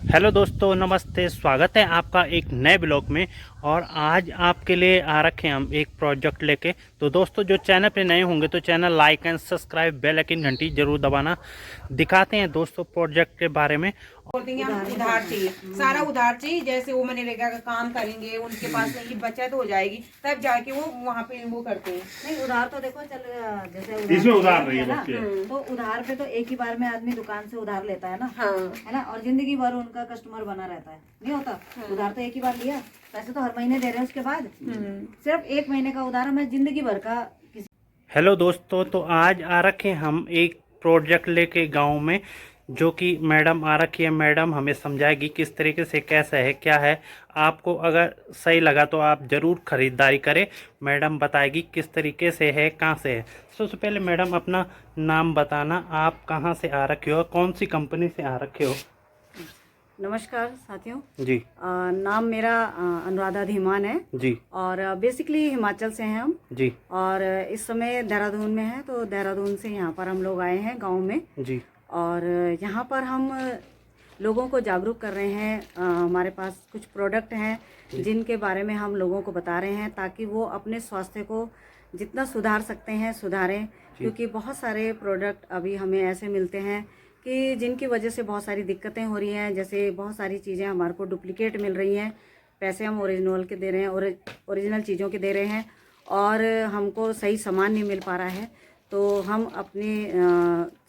Hello दोस्तों, नमस्ते। स्वागत है आपका एक नए ब्लॉग में। और आज आपके लिए आ रखे हैं हम एक प्रोजेक्ट लेके। तो दोस्तों, जो चैनल पे नए होंगे तो channel like and subscribe, bell icon घंटी जरूर दबाना। दिखाते हैं दोस्तों प्रोजेक्ट के बारे में। बोलते हैं हम उधार चाहिए, सारा उधार चाहिए। जैसे वो मनरेगा का काम करेंगे, उनके पास ये बचत हो जाएगी, तब जाके वो वहाँ पे वो करते हैं। नहीं, उधार तो देखो चल, जैसे इसमें उधार नहीं नहीं है है ना, बच्चे। तो उधार पे तो एक ही बार में आदमी दुकान से उधार लेता है ना, हाँ है ना, और जिंदगी भर उनका कस्टमर बना रहता है, नहीं होता। उधार तो एक ही बार लिया, पैसे तो हर महीने दे रहे हैं। उसके बाद सिर्फ एक महीने का उधार हमें जिंदगी भर का किसी। हेलो दोस्तों, तो आज आ रखे हम एक प्रोजेक्ट लेके गांव में, जो कि मैडम आ रखी है। मैडम हमें समझाएगी किस तरीके से, कैसा है, क्या है। आपको अगर सही लगा तो आप ज़रूर ख़रीदारी करें। मैडम बताएगी किस तरीके से है, कहाँ से है। सबसे पहले मैडम अपना नाम बताना, आप कहाँ से आ रखे हो, कौन सी कंपनी से आ रखे हो। नमस्कार साथियों, जी नाम मेरा अनुराधा धीमान है जी और बेसिकली हिमाचल से हैं हम। जी और इस समय देहरादून में है, तो देहरादून से यहाँ पर हम लोग आए हैं गांव में। जी और यहाँ पर हम लोगों को जागरूक कर रहे हैं। हमारे पास कुछ प्रोडक्ट हैं जिनके बारे में हम लोगों को बता रहे हैं, ताकि वो अपने स्वास्थ्य को जितना सुधार सकते हैं सुधारें। क्योंकि बहुत सारे प्रोडक्ट अभी हमें ऐसे मिलते हैं कि जिनकी वजह से बहुत सारी दिक्कतें हो रही हैं। जैसे बहुत सारी चीज़ें हमारे को डुप्लीकेट मिल रही हैं, पैसे हम ओरिजिनल के दे रहे हैं, ओरिजिनल चीज़ों के दे रहे हैं, और हमको सही सामान नहीं मिल पा रहा है। तो हम अपने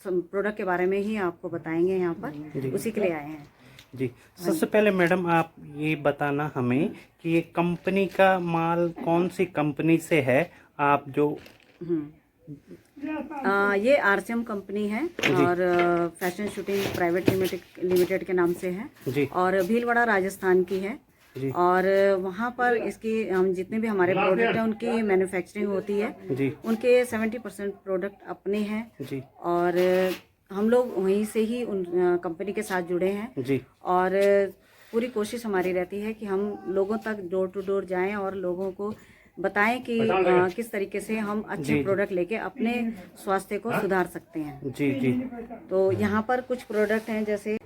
प्रोडक्ट के बारे में ही आपको बताएंगे यहाँ पर, उसी के लिए आए हैं। जी। सबसे पहले मैडम आप ये बताना हमें कि ये कंपनी का माल कौन सी कंपनी से है, आप जो। ये आरसीएम कंपनी है और फैशन शूटिंग प्राइवेट लिमिटेड के नाम से है जी और भीलवाड़ा राजस्थान की है। जी और वहाँ पर इसकी हम जितने भी हमारे प्रोडक्ट हैं उनकी मैन्युफैक्चरिंग होती है। जी उनके 70% प्रोडक्ट अपने हैं जी और हम लोग वहीं से ही उन कंपनी के साथ जुड़े हैं। जी और पूरी कोशिश हमारी रहती है कि हम लोगों तक डोर टू डोर जाएं और लोगों को बताएं कि किस तरीके से हम अच्छे प्रोडक्ट लेके अपने स्वास्थ्य को सुधार सकते हैं। जी जी तो यहाँ पर कुछ प्रोडक्ट हैं, जैसे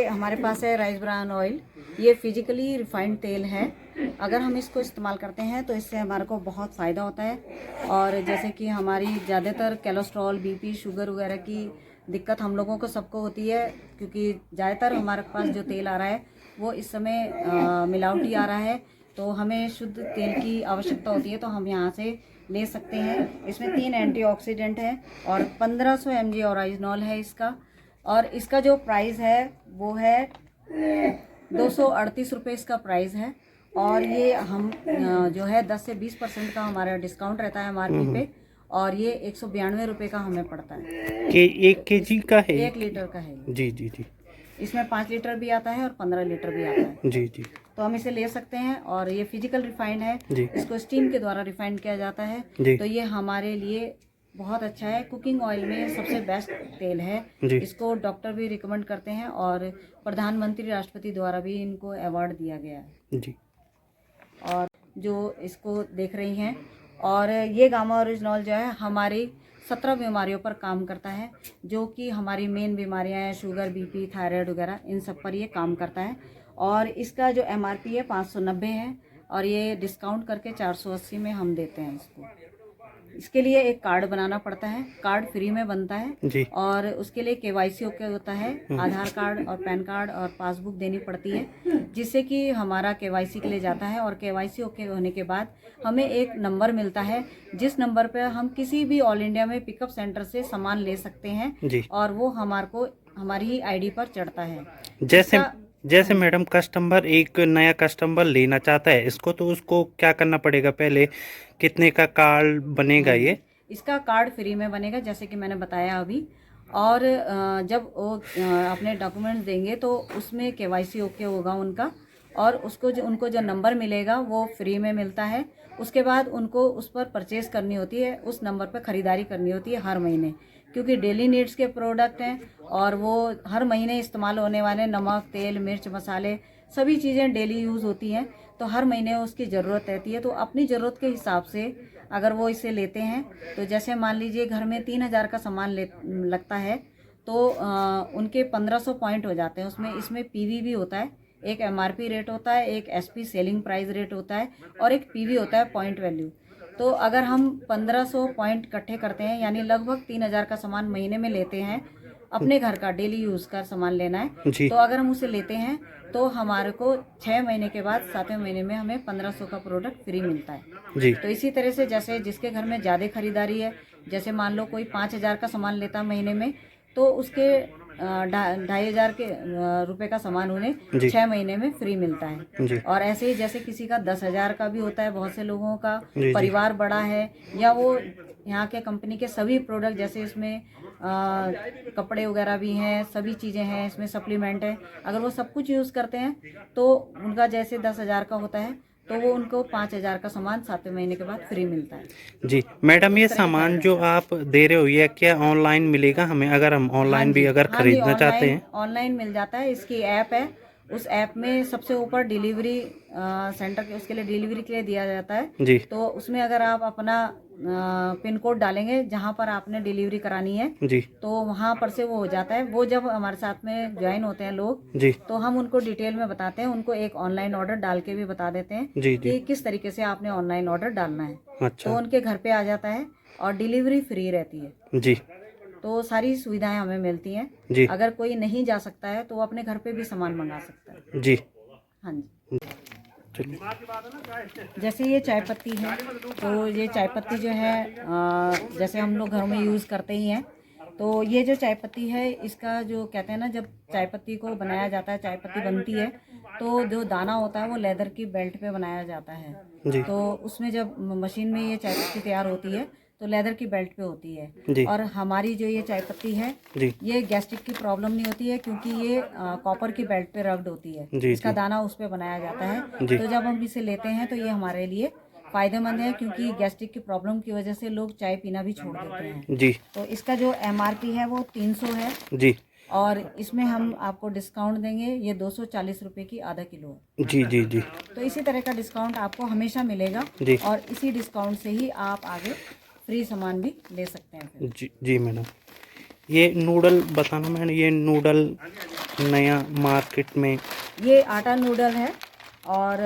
हमारे पास है राइस ब्रान ऑयल। ये फिजिकली रिफाइंड तेल है। अगर हम इसको इस्तेमाल करते हैं तो इससे हमारे को बहुत फ़ायदा होता है। और जैसे कि हमारी ज़्यादातर कोलेस्ट्रॉल, बीपी, शुगर वगैरह की दिक्कत हम लोगों को सबको होती है, क्योंकि ज़्यादातर हमारे पास जो तेल आ रहा है वो इस समय मिलावटी आ रहा है। तो हमें शुद्ध तेल की आवश्यकता होती है, तो हम यहाँ से ले सकते हैं। इसमें 3 एंटीऑक्सीडेंट हैं और 1500 mg ऑरिजिनल है इसका। और इसका जो प्राइस है वो है 238 रुपये इसका प्राइस है। और ये हम जो है 10 से 20% का हमारा डिस्काउंट रहता है MRP पे, और ये 192 रुपये का हमें पड़ता है। कि 1 kg का है, 1 लीटर का है ये। जी जी जी इसमें 5 लीटर भी आता है और 15 लीटर भी आता है। जी जी तो हम इसे ले सकते हैं। और ये फिजिकल रिफाइंड है, जी इसको स्टीम के द्वारा रिफाइंड किया जाता है। जी तो ये हमारे लिए बहुत अच्छा है। कुकिंग ऑयल में सबसे बेस्ट तेल है। जी इसको डॉक्टर भी रिकमेंड करते हैं और प्रधानमंत्री, राष्ट्रपति द्वारा भी इनको अवार्ड दिया गया है। जी और जो इसको देख रही हैं, और ये गामा ओरिजिनल जो है हमारी 17 बीमारियों पर काम करता है, जो कि हमारी मेन बीमारियां हैं, शुगर, बीपी, थायराइड वगैरह, इन सब पर ये काम करता है। और इसका जो MRP है 590 है, और ये डिस्काउंट करके 480 में हम देते हैं इसको। इसके लिए एक कार्ड बनाना पड़ता है, कार्ड फ्री में बनता है। जी और उसके लिए KYC ओके होता है, आधार कार्ड और पैन कार्ड और पासबुक देनी पड़ती है, जिससे कि हमारा KYC के लिए जाता है। और KYC ओके होने के बाद हमें एक नंबर मिलता है, जिस नंबर पर हम किसी भी ऑल इंडिया में पिकअप सेंटर से सामान ले सकते हैं, जी। और वो हमारे को हमारी ही ID पर चढ़ता है। जैसे मैडम कस्टमर, एक नया कस्टमर लेना चाहता है इसको, तो उसको क्या करना पड़ेगा, पहले कितने का कार्ड बनेगा ये। इसका कार्ड फ्री में बनेगा, जैसे कि मैंने बताया अभी। और जब वो अपने डॉक्यूमेंट्स देंगे तो उसमें KYC ओके होगा उनका, और उनको जो नंबर मिलेगा वो फ्री में मिलता है। उसके बाद उनको उस पर परचेज़ करनी होती है, उस नंबर पर ख़रीदारी करनी होती है हर महीने, क्योंकि डेली नीड्स के प्रोडक्ट हैं और वो हर महीने इस्तेमाल होने वाले नमक, तेल, मिर्च, मसाले, सभी चीज़ें डेली यूज़ होती हैं। तो हर महीने उसकी ज़रूरत रहती है। तो अपनी ज़रूरत के हिसाब से अगर वो इसे लेते हैं, तो जैसे मान लीजिए घर में 3000 का सामान लगता है, तो उनके 1500 पॉइंट हो जाते हैं उसमें। इसमें पीवी भी होता है, एक एमआरपी रेट होता है, एक एसपी सेलिंग प्राइस रेट होता है और एक पीवी होता है पॉइंट वैल्यू। तो अगर हम 1500 पॉइंट इकट्ठे करते हैं यानी लगभग 3000 का सामान महीने में लेते हैं, अपने घर का डेली यूज़ का सामान लेना है, जी तो अगर हम उसे लेते हैं तो हमारे को 6 महीने के बाद 7वें महीने में हमें 1500 का प्रोडक्ट फ्री मिलता है। जी तो इसी तरह से जैसे जिसके घर में ज़्यादा खरीदारी है, जैसे मान लो कोई 5000 का सामान लेता महीने में, तो उसके 2500 के रुपए का सामान उन्हें जी 6 महीने में फ्री मिलता है। जी और ऐसे ही जैसे किसी का 10,000 का भी होता है, बहुत से लोगों का जी परिवार बड़ा है या वो यहाँ के कंपनी के सभी प्रोडक्ट जैसे इसमें कपड़े वगैरह भी हैं, सभी चीज़ें हैं, इसमें सप्लीमेंट है, अगर वो सब कुछ यूज़ करते हैं तो उनका जैसे 10,000 का होता है तो वो उनको 5,000 का सामान 7वें महीने के बाद फ्री मिलता है। जी। मैडम ये सामान जो आप दे रहे हो ये क्या ऑनलाइन मिलेगा हमें, अगर हम ऑनलाइन भी अगर हाँ जी, खरीदना चाहते हैं? ऑनलाइन मिल जाता है। इसकी ऐप है, उस ऐप में सबसे ऊपर डिलीवरी सेंटर के उसके लिए डिलीवरी के लिए दिया जाता है। जी तो उसमें अगर आप अपना पिन कोड डालेंगे जहाँ पर आपने डिलीवरी करानी है, जी तो वहाँ पर से वो हो जाता है। वो जब हमारे साथ में ज्वाइन होते हैं लोग, जी तो हम उनको डिटेल में बताते हैं, उनको एक ऑनलाइन ऑर्डर डाल के भी बता देते हैं जी जी कि किस तरीके से आपने ऑनलाइन ऑर्डर डालना है। तो अच्छा उनके घर पे आ जाता है और डिलीवरी फ्री रहती है। जी तो सारी सुविधाएं हमें मिलती हैं। जी अगर कोई नहीं जा सकता है तो वो अपने घर पे भी सामान मंगा सकता है। जी हाँ जी। चलिए। जैसे ये चाय पत्ती है, तो ये चाय पत्ती जो है जैसे हम लोग घरों में यूज़ करते ही हैं, तो ये जो चाय पत्ती है इसका जो कहते हैं ना, जब चाय पत्ती को बनाया जाता है, चाय पत्ती बनती है, तो जो दाना होता है वो लेदर की बेल्ट पे बनाया जाता है। जी तो उसमें जब मशीन में ये चाय पत्ती तैयार होती है तो लेदर की बेल्ट पे होती है। जी और हमारी जो ये चाय पत्ती है जी ये गैस्ट्रिक की प्रॉब्लम नहीं होती है, क्योंकि ये कॉपर की बेल्ट पे रब्ड होती है। जी इसका जी दाना उस पे बनाया जाता है। जी तो जब हम इसे लेते हैं तो ये हमारे लिए फ़ायदेमंद है, क्योंकि गैस्ट्रिक की प्रॉब्लम की वजह से लोग चाय पीना भी छोड़ देते हैं। जी तो इसका जो एमआरपी है वो 300 है जी और इसमें हम आपको डिस्काउंट देंगे। ये 240 रुपये की आधा किलो है। जी जी जी तो इसी तरह का डिस्काउंट आपको हमेशा मिलेगा जी और इसी डिस्काउंट से ही आप आगे फ्री सामान भी ले सकते हैं फिर। जी जी मैडम। ये नूडल बताना मैडम, ये नूडल नया मार्केट में ये आटा नूडल है। और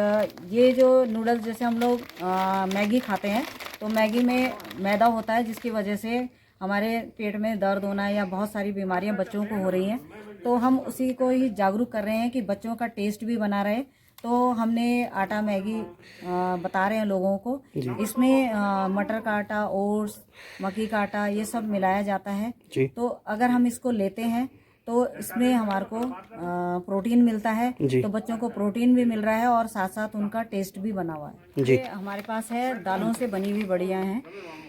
ये जो नूडल जैसे हम लोग मैगी खाते हैं, तो मैगी में मैदा होता है जिसकी वजह से हमारे पेट में दर्द होना या बहुत सारी बीमारियां बच्चों को हो रही हैं। तो हम उसी को ही जागरूक कर रहे हैं कि बच्चों का टेस्ट भी बना रहे। तो हमने आटा मैगी बता रहे हैं लोगों को। इसमें मटर का आटा, ओट्स, मक्की का आटा, ये सब मिलाया जाता है। जी तो अगर हम इसको लेते हैं तो इसमें हमारे को प्रोटीन मिलता है। जी तो बच्चों को प्रोटीन भी मिल रहा है और साथ साथ उनका टेस्ट भी बना हुआ है। जी ये हमारे पास है दालों से बनी हुई बढ़िया हैं।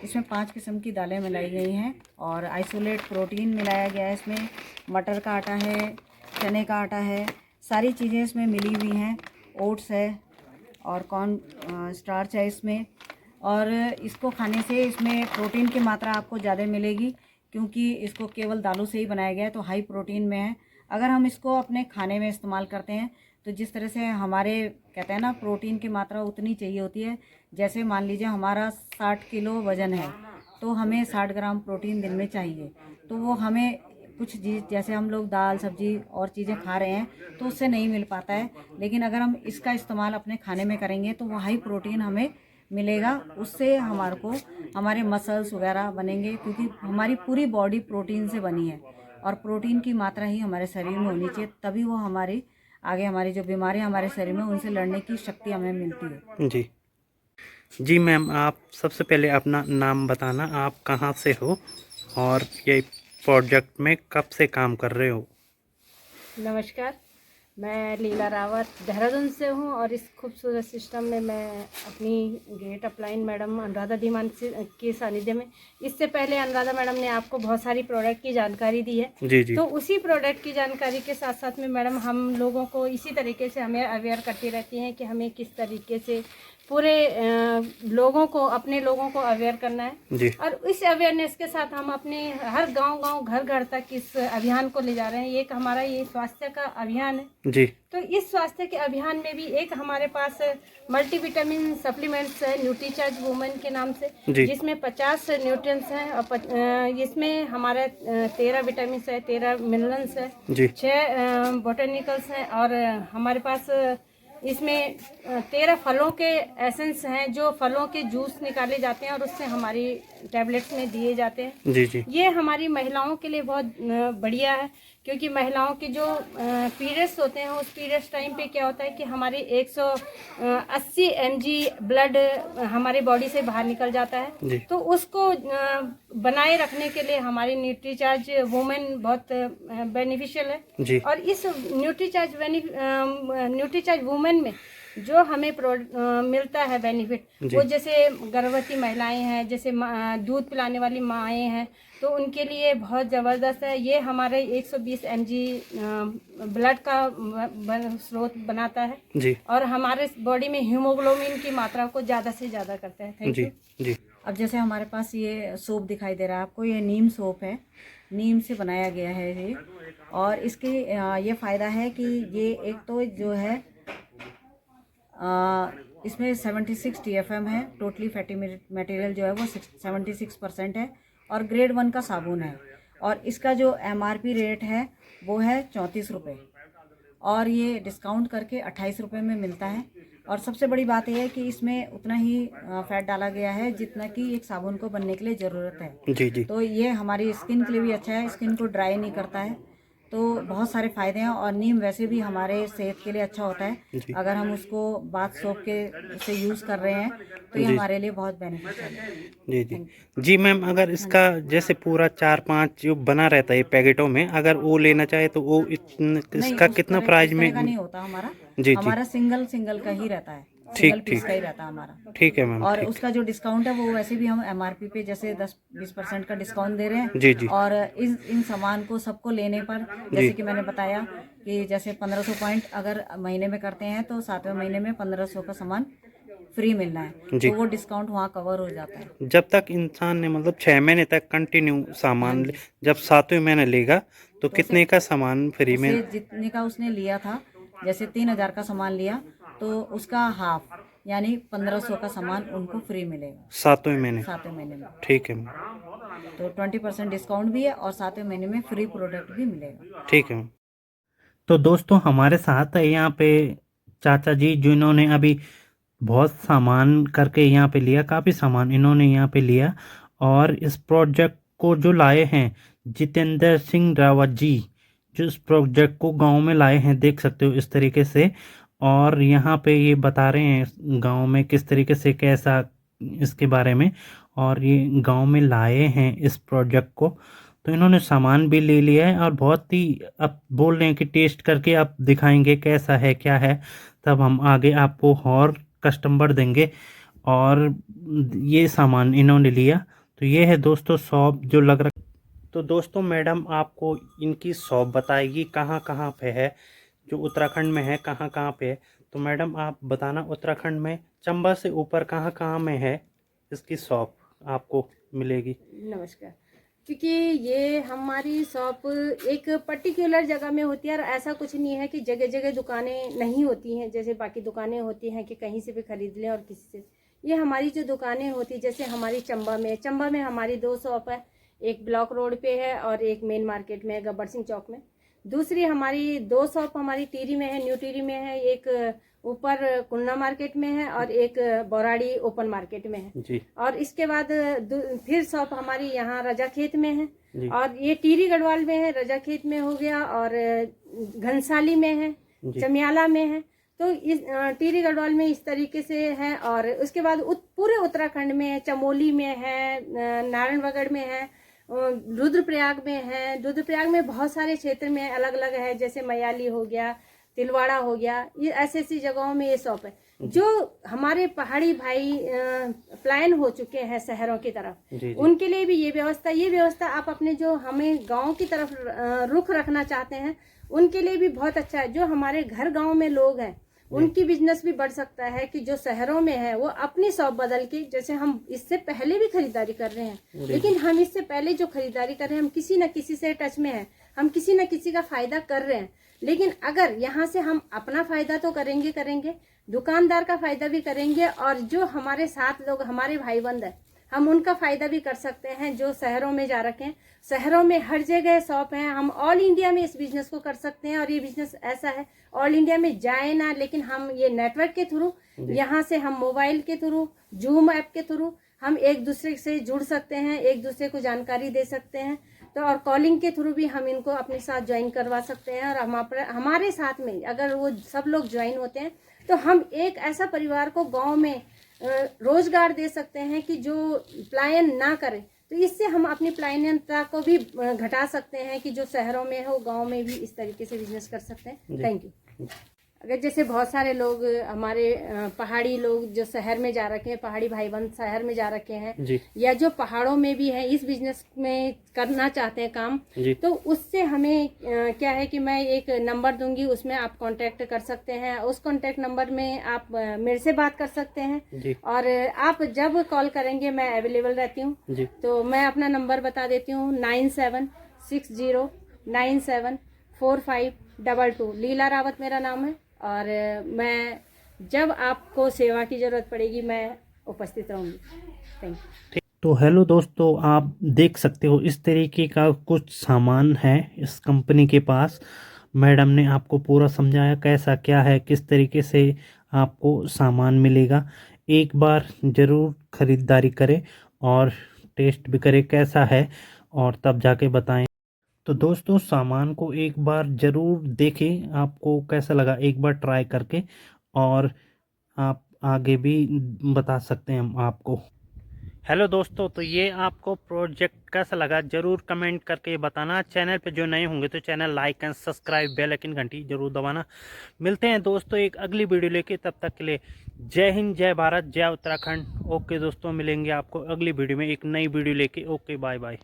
इसमें 5 किस्म की दालें मिलाई गई हैं और आइसोलेट प्रोटीन मिलाया गया है। इसमें मटर का आटा है, चने का आटा है, सारी चीज़ें इसमें मिली हुई हैं। ओट्स है और कॉर्न स्टार्च है इसमें। और इसको खाने से इसमें प्रोटीन की मात्रा आपको ज़्यादा मिलेगी, क्योंकि इसको केवल दालों से ही बनाया गया है, तो हाई प्रोटीन में है। अगर हम इसको अपने खाने में इस्तेमाल करते हैं तो जिस तरह से हमारे कहते हैं ना प्रोटीन की मात्रा उतनी चाहिए होती है। जैसे मान लीजिए हमारा 60 किलो वज़न है, तो हमें 60 ग्राम प्रोटीन दिन में चाहिए। तो वो हमें कुछ चीज़ जैसे हम लोग दाल सब्जी और चीज़ें खा रहे हैं तो उससे नहीं मिल पाता है। लेकिन अगर हम इसका इस्तेमाल अपने खाने में करेंगे तो वो हाई प्रोटीन हमें मिलेगा। उससे हमारे को हमारे मसल्स वगैरह बनेंगे, क्योंकि हमारी पूरी बॉडी प्रोटीन से बनी है और प्रोटीन की मात्रा ही हमारे शरीर में होनी चाहिए, तभी वो हमारी आगे हमारी जो बीमारियां हमारे शरीर में उनसे लड़ने की शक्ति हमें मिलती है। जी जी मैम, आप सबसे पहले अपना नाम बताना, आप कहाँ से हो और ये प्रोजेक्ट में कब से काम कर रहे हो? नमस्कार, मैं लीला रावत देहरादून से हूँ और इस खूबसूरत सिस्टम में मैं अपनी great upline madam Anuradha Dhiman के सानिध्य में, इससे पहले अनुराधा मैडम ने आपको बहुत सारी प्रोडक्ट की जानकारी दी है। जी जी तो उसी प्रोडक्ट की जानकारी के साथ साथ में मैडम हम लोगों को इसी तरीके से हमें अवेयर करती रहती हैं कि हमें किस तरीके से पूरे लोगों को, अपने लोगों को अवेयर करना है। जी और इस अवेयरनेस के साथ हम अपने हर गांव-गांव, घर-घर तक इस अभियान को ले जा रहे हैं। ये एक हमारा ये स्वास्थ्य का अभियान है। जी तो इस स्वास्थ्य के अभियान में भी एक हमारे पास मल्टीविटामिन सप्लीमेंट्स है न्यूट्रीचार्ज वुमेन के नाम से, जी। जिसमें 50 न्यूट्रिएंट्स हैं और इसमें हमारे 13 विटामिन है, 13 मिनरल्स है, जी 6 बोटेनिकल्स हैं और हमारे पास इसमें 13 फलों के एसेंस हैं, जो फलों के जूस निकाले जाते हैं और उससे हमारी टैबलेट्स में दिए जाते हैं। जी जी ये हमारी महिलाओं के लिए बहुत बढ़िया है, क्योंकि महिलाओं के जो पीरियड्स होते हैं उस पीरियड्स टाइम पे क्या होता है कि हमारे 180 mg ब्लड हमारे बॉडी से बाहर निकल जाता है। जी। तो उसको बनाए रखने के लिए हमारी न्यूट्रीचार्ज वुमेन बहुत बेनिफिशियल है। जी और इस न्यूट्रीचार्ज वुमेन में जो हमें मिलता है बेनिफिट, जी। वो जैसे गर्भवती महिलाएं हैं, जैसे दूध पिलाने वाली माएँ हैं, तो उनके लिए बहुत ज़बरदस्त है। ये हमारे 120 mg ब्लड का स्रोत बनाता है जी और हमारे बॉडी में हीमोग्लोबिन की मात्रा को ज़्यादा से ज़्यादा करता है। Thank ji you. जी अब जैसे हमारे पास ये सोप दिखाई दे रहा है आपको, ये नीम सोप है, नीम से बनाया गया है ये। और इसकी ये फ़ायदा है कि ये एक तो जो है इसमें 76 TFM है, टोटली फैटी मटेरियल जो है वो 76% है और ग्रेड 1 का साबुन है। और इसका जो MRP रेट है वो है 34 रुपये और ये डिस्काउंट करके 28 रुपये में मिलता है। और सबसे बड़ी बात यह है कि इसमें उतना ही फैट डाला गया है जितना कि एक साबुन को बनने के लिए ज़रूरत है। जी जी तो ये हमारी स्किन के लिए भी अच्छा है, स्किन को ड्राई नहीं करता है, तो बहुत सारे फ़ायदे हैं। और नीम वैसे भी हमारे सेहत के लिए अच्छा होता है, जी। अगर हम उसको बाथ सोप के से यूज़ कर रहे हैं तो ये जी। हमारे लिए बहुत बेनिफिशियल है। जी जी जी मैम, अगर इसका जैसे पूरा 4-5 जो बना रहता है पैकेटों में, अगर वो लेना चाहे तो वो नहीं, इसका उस कितना तरह प्राइस का में? नहीं होता हमारा। जी। हमारा सिंगल का ही रहता है, ठीक, सिंगल पीस ठीक। का ही रहता है हमारा। ठीक है मैम, और ठीक। उसका जो डिस्काउंट है वो वैसे भी हम MRP पे जैसे 10-20% का डिस्काउंट दे रहे हैं। जी जी और इन सामान को सबको लेने पर, जैसे कि मैंने बताया कि जैसे 1500 पॉइंट अगर महीने में करते हैं तो 7वें महीने में 1500 का सामान फ्री मिलना है, जी। तो वो डिस्काउंट वहाँ कवर हो जाता है। जब तक इंसान ने मतलब 6 महीने तक कंटिन्यू सामान जब 7वें महीने लेगा तो कितने का सामान फ्री में? उसे जितने का उसने लिया था, जैसे 3000 का सामान लिया तो उसका हाफ यानी 1500 का सामान उनको फ्री मिलेगा 7वें महीने? 7वें महीने में। ठीक है मैम, तो 20% डिस्काउंट भी है और 7वें महीने में फ्री प्रोडक्ट भी मिलेगा। ठीक है मैम। तो दोस्तों हमारे साथ यहाँ पे चाचा जी, जिन्होंने अभी बहुत सामान करके यहाँ पे लिया, काफ़ी सामान इन्होंने यहाँ पे लिया और इस प्रोजेक्ट को जो लाए हैं जितेंद्र सिंह रावत जी, जो इस प्रोजेक्ट को गांव में लाए हैं, देख सकते हो इस तरीके से। और यहाँ पे ये बता रहे हैं गांव में किस तरीके से कैसा इसके बारे में, और ये गांव में लाए हैं इस प्रोजेक्ट को। तो इन्होंने सामान भी ले लिया है और बहुत ही अब बोल रहे हैं कि टेस्ट करके आप दिखाएंगे कैसा है क्या है, तब हम आगे आपको और कस्टमर देंगे। और ये सामान इन्होंने लिया। तो ये है दोस्तों शॉप जो लग रहा। तो दोस्तों मैडम आपको इनकी शॉप बताएगी कहाँ कहाँ पे है, जो उत्तराखंड में है कहाँ कहाँ पे है। तो मैडम आप बताना उत्तराखंड में चंबा से ऊपर कहाँ कहाँ में है इसकी शॉप आपको मिलेगी? नमस्कार। क्योंकि ये हमारी शॉप एक पर्टिकुलर जगह में होती है और ऐसा कुछ नहीं है कि जगह जगह दुकानें नहीं होती हैं, जैसे बाकी दुकानें होती हैं कि कहीं से भी खरीद लें और किसी से। ये हमारी जो दुकानें होती, जैसे हमारी चंबा में हमारी 2 शॉप है, एक ब्लॉक रोड पे है और एक मेन मार्केट में है गब्बर सिंह चौक में। दूसरी हमारी 2 शॉप हमारी टिहरी में है, न्यू टिहरी में है, एक ऊपर कुन्ना मार्केट में है और एक बौराड़ी ओपन मार्केट में है जी। और इसके बाद फिर शॉप हमारी यहाँ रजाखेत में है जी। और ये टीरी गढ़वाल में है, रजाखेत में हो गया, और घनसाली में है, चमियाला में है। तो इस टीरी गढ़वाल में इस तरीके से है। और उसके बाद पूरे उत्तराखंड में है, चमोली में है, नारायणगढ़ में है, रुद्रप्रयाग में है। रुद्रप्रयाग में बहुत सारे क्षेत्र में अलग अलग है, जैसे मयाली हो गया, तिलवाड़ा हो गया, ये ऐसी जगहों में ये शॉप है। जो हमारे पहाड़ी भाई प्लान हो चुके हैं शहरों की तरफ, उनके लिए भी ये व्यवस्था आप अपने जो हमें गांव की तरफ रुख रखना चाहते हैं उनके लिए भी बहुत अच्छा है। जो हमारे घर गांव में लोग हैं उनकी बिजनेस भी बढ़ सकता है कि जो शहरों में है वो अपनी शॉप बदल के, जैसे हम इससे पहले भी खरीदारी कर रहे हैं, लेकिन हम इससे पहले जो खरीदारी कर रहे हैं हम किसी न किसी से टच में है, हम किसी न किसी का फायदा कर रहे हैं। लेकिन अगर यहाँ से हम अपना फायदा तो करेंगे, दुकानदार का फायदा भी करेंगे, और जो हमारे साथ लोग हमारे भाई बंद है हम उनका फायदा भी कर सकते हैं जो शहरों में जा रखे हैं। शहरों में हर जगह शॉप है, हम ऑल इंडिया में इस बिजनेस को कर सकते हैं। और ये बिजनेस ऐसा है ऑल इंडिया में जाए ना, लेकिन हम ये नेटवर्क के थ्रू, यहाँ से हम मोबाइल के थ्रू, जूम ऐप के थ्रू हम एक दूसरे से जुड़ सकते हैं, एक दूसरे को जानकारी दे सकते हैं। तो और कॉलिंग के थ्रू भी हम इनको अपने साथ ज्वाइन करवा सकते हैं। और हमारे साथ में अगर वो सब लोग ज्वाइन होते हैं तो हम एक ऐसा परिवार को गाँव में रोजगार दे सकते हैं कि जो पलायन ना करे। तो इससे हम अपनी पलायनता को भी घटा सकते हैं कि जो शहरों में हो गांव में भी इस तरीके से बिजनेस कर सकते हैं। Thank you. अगर जैसे बहुत सारे लोग हमारे पहाड़ी लोग जो शहर में जा रखे हैं, पहाड़ी भाई बंद शहर में जा रखे हैं, या जो पहाड़ों में भी हैं इस बिजनेस में करना चाहते हैं काम, तो उससे हमें क्या है कि मैं एक नंबर दूंगी, उसमें आप कांटेक्ट कर सकते हैं। उस कांटेक्ट नंबर में आप मेरे से बात कर सकते हैं, और आप जब कॉल करेंगे मैं अवेलेबल रहती हूँ। तो मैं अपना नंबर बता देती हूँ, 9760974522। लीला रावत मेरा नाम है, और मैं जब आपको सेवा की ज़रूरत पड़ेगी मैं उपस्थित रहूँगी। Thank you. तो हेलो दोस्तों, आप देख सकते हो इस तरीके का कुछ सामान है इस कंपनी के पास। मैडम ने आपको पूरा समझाया कैसा क्या है, किस तरीके से आपको सामान मिलेगा। एक बार ज़रूर ख़रीदारी करें और टेस्ट भी करें कैसा है, और तब जाके बताएं। तो दोस्तों सामान को एक बार ज़रूर देखें, आपको कैसा लगा एक बार ट्राई करके, और आप आगे भी बता सकते हैं हम आपको। हेलो दोस्तों, तो ये आपको प्रोजेक्ट कैसा लगा ज़रूर कमेंट करके बताना। चैनल पे जो नए होंगे तो channel like and subscribe, bell icon घंटी ज़रूर दबाना। मिलते हैं दोस्तों एक अगली वीडियो लेके, तब तक के लिए जय हिंद, जय भारत, जय उत्तराखंड। ओके दोस्तों, मिलेंगे आपको अगली वीडियो में एक नई वीडियो लेके। Okay, bye bye.